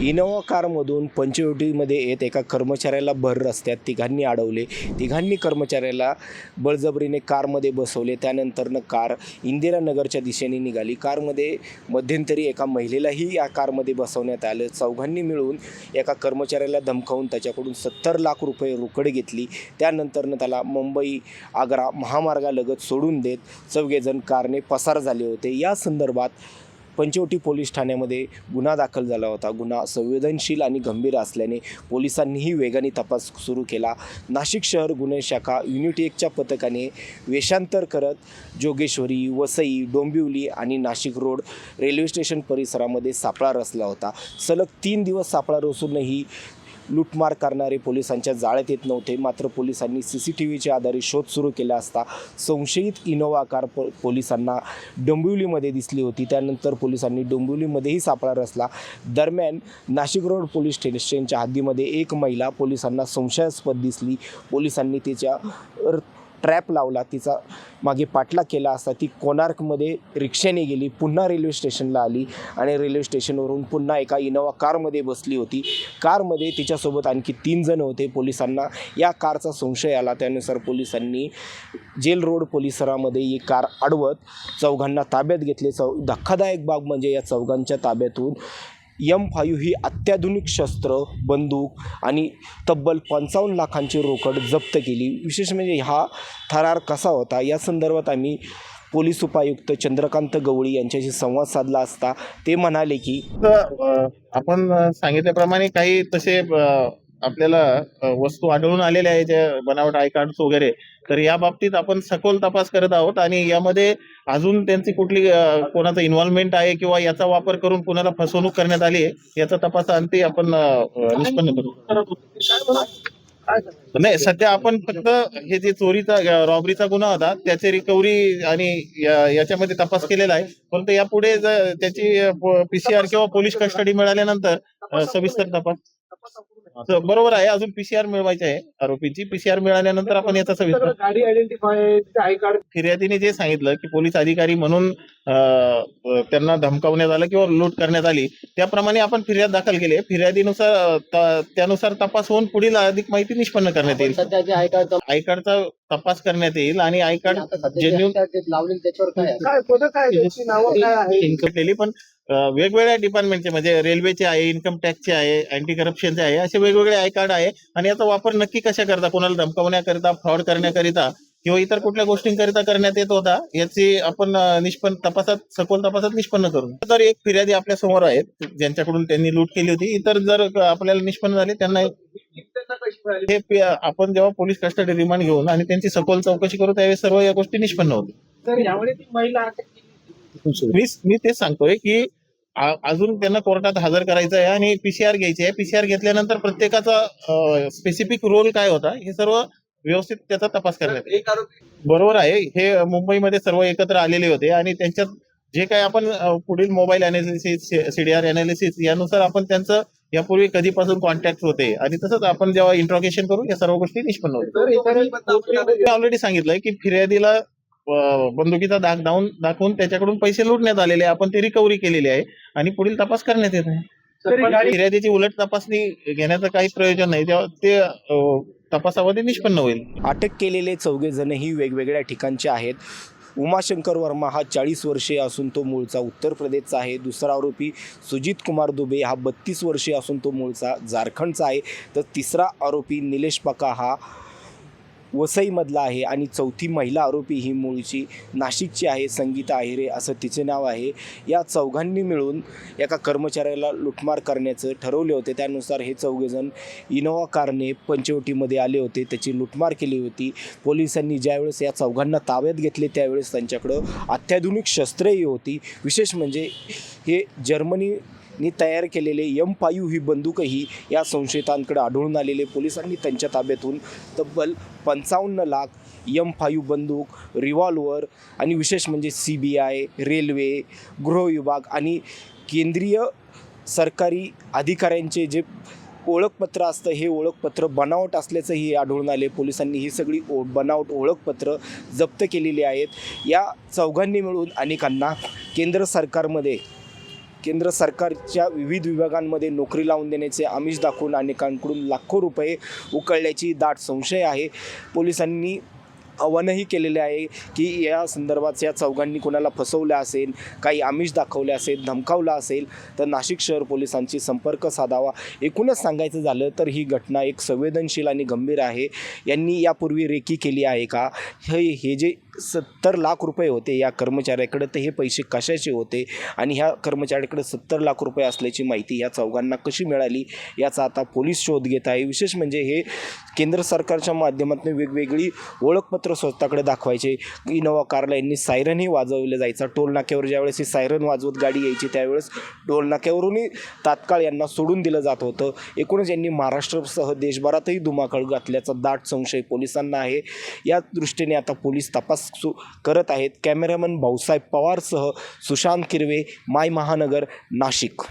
Innova कारमधून पंचवटीमध्ये येत एका कर्मचाऱ्याला भर रस्त्यात तिघांनी अडवले. तिघांनी कर्मचाऱ्याला बळजबरीने कारमध्ये बसवले. त्यानंतरनं कार इंदिरानगरच्या दिशेने निघाली. कारमध्ये मध्यंतरी एका महिलेलाही या कारमध्ये बसवण्यात आलं. चौघांनी मिळून एका कर्मचाऱ्याला धमकावून त्याच्याकडून 70 लाख रुपये रोकड घेतली. त्यानंतरनं त्याला मुंबई आग्रा महामार्गालगत सोडून देत चौघेजण कारने पसार झाले होते. या संदर्भात पंचवटी पोलीस ठाण्यामध्ये गुन्हा दाखल झाला होता. गुन्हा संवेदनशील आणि गंभीर असल्याने पोलिसांनीही वेगाने तपास सुरू केला. नाशिक शहर गुन्हे शाखा युनिट 1च्या पथकाने वेषांतर करत जोगेश्वरी, वसई, डोंबिवली आणि नाशिक रोड रेल्वे स्टेशन परिसरामध्ये सापळा रचला होता. सलग 3 दिवस सापळा रचूनही लूटमार करणारे पोलिसांच्या जाळ्यात येत नव्हते. मात्र पोलिसांनी CCTVच्या आधारे शोध सुरू केला असता संशयित इनोव्हा कार पोलिसांना डोंबिवलीमध्ये दिसली होती. त्यानंतर पोलिसांनी डोंबिवलीमध्येही सापळा रचला. दरम्यान नाशिक रोड पोलीस स्टेशनच्या हद्दीमध्ये एक महिला पोलिसांना संशयास्पद दिसली. पोलिसांनी तिच्या ट्रॅप लावला. तिचा मागे पाठलाग केला असता ती कोणार्कमध्ये रिक्षाने गेली. पुन्हा रेल्वे स्टेशनला आली आणि रेल्वे स्टेशनवरून पुन्हा एका इनोव्हा कारमध्ये बसली होती. कारमध्ये तिच्यासोबत आणखी 3 जण होते. पोलिसांना या कारचा संशय आला. त्यानुसार पोलिसांनी जेल रोड परिसरामध्ये ही कार अडवत चौघांना ताब्यात घेतले. धक्कादायक बाब म्हणजे या चौघांच्या ताब्यातून M5 ही अत्याधुनिक शस्त्र, बंदूक आणि तब्बल 55 लाखांची रोकड जप्त केली. विशेष म्हणजे हा थरार कसा होता या संदर्भात आम्ही पोलीस उपायुक्त चंद्रकांत गवळी यांच्याशी संवाद साधला असता ते म्हणाले की आपण सांगितल्याप्रमाणे काही तसे आपल्याला वस्तू आढळून आलेल्या आहेत, ज्या बनावट आय कार्ड्स वगैरे. तर या बाबतीत आपण सखोल तपास करत आहोत आणि यामध्ये अजून त्यांची कुठली कोणाचं इन्व्हॉल्वमेंट आहे किंवा याचा वापर करून कोणाला फसवणूक करण्यात आली आहे याचा तपास अंती आपण निष्पन्न करू. नाही, सध्या आपण फक्त हे जे चोरीचा रॉबरीचा गुन्हा होता त्याची रिकव्हरी आणि याच्यामध्ये तपास केलेला आहे. परंतु यापुढे त्याची PCR किंवा पोलीस कस्टडी मिळाल्यानंतर सविस्तर तपास. बरोबर आहे, अजून PCR मिळवायची आहे आरोपीची. PCR मिळाल्यानंतर आपण याचा सविस्तर. गाडी आयडेंटिफाय आय कार्ड. फिर्यादीने जे सांगितलं की पोलीस अधिकारी म्हणून त्यांना धमकावण्यात आलं किंवा लूट करण्यात आली, त्याप्रमाणे आपण फिर्याद दाखल केली आहे. फिर्यादीनुसार त्यानुसार तपास होऊन पुढील अधिक माहिती निष्पन्न करण्यात येईल. सध्याचे आय कार्डचा तपास करण्यात येईल आणि आय कार्ड जेन्युन लावलेले त्याच्यावर काय पद काय त्याची नावं काय आहे पण वेगवेगळ्या डिपार्टमेंटचे म्हणजे रेल्वेचे आहे, इन्कम टॅक्सचे आहे, अँटी करप्शनचे आहे, असे वेगवेगळे आय कार्ड आहे. आणि याचा वापर नक्की कशा करता, कोणाला धमकावण्याकरिता, फ्रॉड करण्याकरिता किंवा इतर कुठल्या गोष्टींकरिता करण्यात येत होता याची आपण सखोल तपासात निष्पन्न करू. तर एक फिर्यादी आपल्या समोर आहेत ज्यांच्याकडून त्यांनी लूट केली होती. इतर जर आपल्याला निष्पन्न झाले त्यांना हे आपण जेव्हा पोलीस कस्टडी रिमांड घेऊन आणि त्यांची सखोल चौकशी करू त्यावेळेस सर्व या गोष्टी निष्पन्न होतील. तर यावेळी ती महिला अटक केली. मी तेच सांगतोय की अजून त्यांना कोर्टात हजर करायचं आहे आणि PCR घ्यायची आहे. PCR घेतल्यानंतर प्रत्येकाचा स्पेसिफिक रोल काय होता हे सर्व व्यवस्थित त्याचा तपास करण्यात येईल. बरोबर आहे, हे मुंबईमध्ये सर्व एकत्र आलेले होते आणि त्यांच्यात जे काही आपण पुढील मोबाईल अनालिसिस, CDR अनालिसिस यानुसार आपण त्यांचं यापूर्वी कधीपासून कॉन्टॅक्ट होते आणि तसंच आपण जेव्हा इंट्रॉगेशन करू या सर्व गोष्टी निष्पन्न होतील. ऑलरेडी सांगितलंय की फिर्यादीला बंदुकीचा दाग दाखवून त्याच्याकडून पैसे लुटण्यात आलेले, आपण ती रिकव्हरी केलेली आहे आणि पुढील तपास करण्यात येत आहे. फिर्यादीची उलट तपासणी घेण्याचं काही प्रयोजन नाही, तेव्हा ते तपासामध्ये निष्पन्न होईल. अटक केलेले चौघेजणही वेगवेगळ्या ठिकाणचे आहेत. उमाशंकर वर्मा हा 40 वर्षीय असून तो मूळचा उत्तर प्रदेशचा आहे. दुसरा आरोपी सुजित कुमार दुबे हा 32 वर्षीय असून तो मूळचा झारखंडचा आहे. तर तिसरा आरोपी निलेश पका हा वसईमधला आहे आणि चौथी महिला आरोपी ही मूळची नाशिकची आहे, संगीता आहिरे असं तिचे नाव आहे. या चौघांनी मिळून एका कर्मचाऱ्याला लुटमार करण्याचं ठरवले होते. त्यानुसार हे चौघेजण इनोव्हा कारने पंचवटीमध्ये आले होते, त्याची लुटमार केली होती. पोलिसांनी ज्यावेळेस या चौघांना ताब्यात घेतले त्यावेळेस त्यांच्याकडं अत्याधुनिक शस्त्रही होती. विशेष म्हणजे हे जर्मनी तयार केलेले M5 ही बंदूकही या संशयितांकडे आढळून आलेले. पोलिसांनी त्यांच्या ताब्यातून तब्बल 55 लाख M5 बंदूक, रिव्हॉल्वर आणि विशेष म्हणजे CBI, रेल्वे, गृहविभाग आणि केंद्रीय सरकारी अधिकाऱ्यांचे जे ओळखपत्र असतं हे ओळखपत्र बनावट असल्याचंही आढळून आले. पोलिसांनी ही सगळी बनावट ओळखपत्र जप्त केलेली आहेत. या चौघांनी मिळून अनेकांना केंद्र सरकारमध्ये केंद्र सरकारच्या विविध विभागांमध्ये नोकरी लावून देण्याचे आमिष दाखवून अनेकांकडून लाखो रुपये उकळल्याची दाट संशय आहे. पोलिसांनी आव्हानही केलेले आहे की या संदर्भात या चौघांनी कोणाला फसवलं असेल, काही आमिष दाखवले असेल, धमकावलं असेल तर नाशिक शहर पोलिसांशी संपर्क साधावा. एकूणच सांगायचं झालं तर ही घटना एक संवेदनशील आणि गंभीर आहे. यांनी यापूर्वी रेकी केली आहे का? हे जे 70 लाख रुपये होते या कर्मचाऱ्याकडे, तर हे पैसे कशाचे होते आणि ह्या कर्मचाऱ्याकडे 70 लाख रुपये असल्याची माहिती या चौघांना कशी मिळाली याचा आता पोलीस शोध घेत आहे. विशेष म्हणजे हे केंद्र सरकारच्या माध्यमातून वेगवेगळी ओळखपत्र स्वतःकडे दाखवायचे. इनोवा कारला यांनी सायरनही वाजवलं जायचा. टोल नाक्यावर ज्यावेळेस ही सायरन वाजवत गाडी यायची त्यावेळेस टोल नाक्यावरूनही तात्काळ यांना सोडून दिलं जात होतं. एकूणच यांनी महाराष्ट्रासह देशभरातही धुमाकूळ घातल्याचा दाट संशय पोलिसांना आहे. या दृष्टीने आता पोलीस तपास करत आहेत. कॅमेरामन भाऊसाहेब पवारसह सुशांत किरवे, माय महानगर, नाशिक.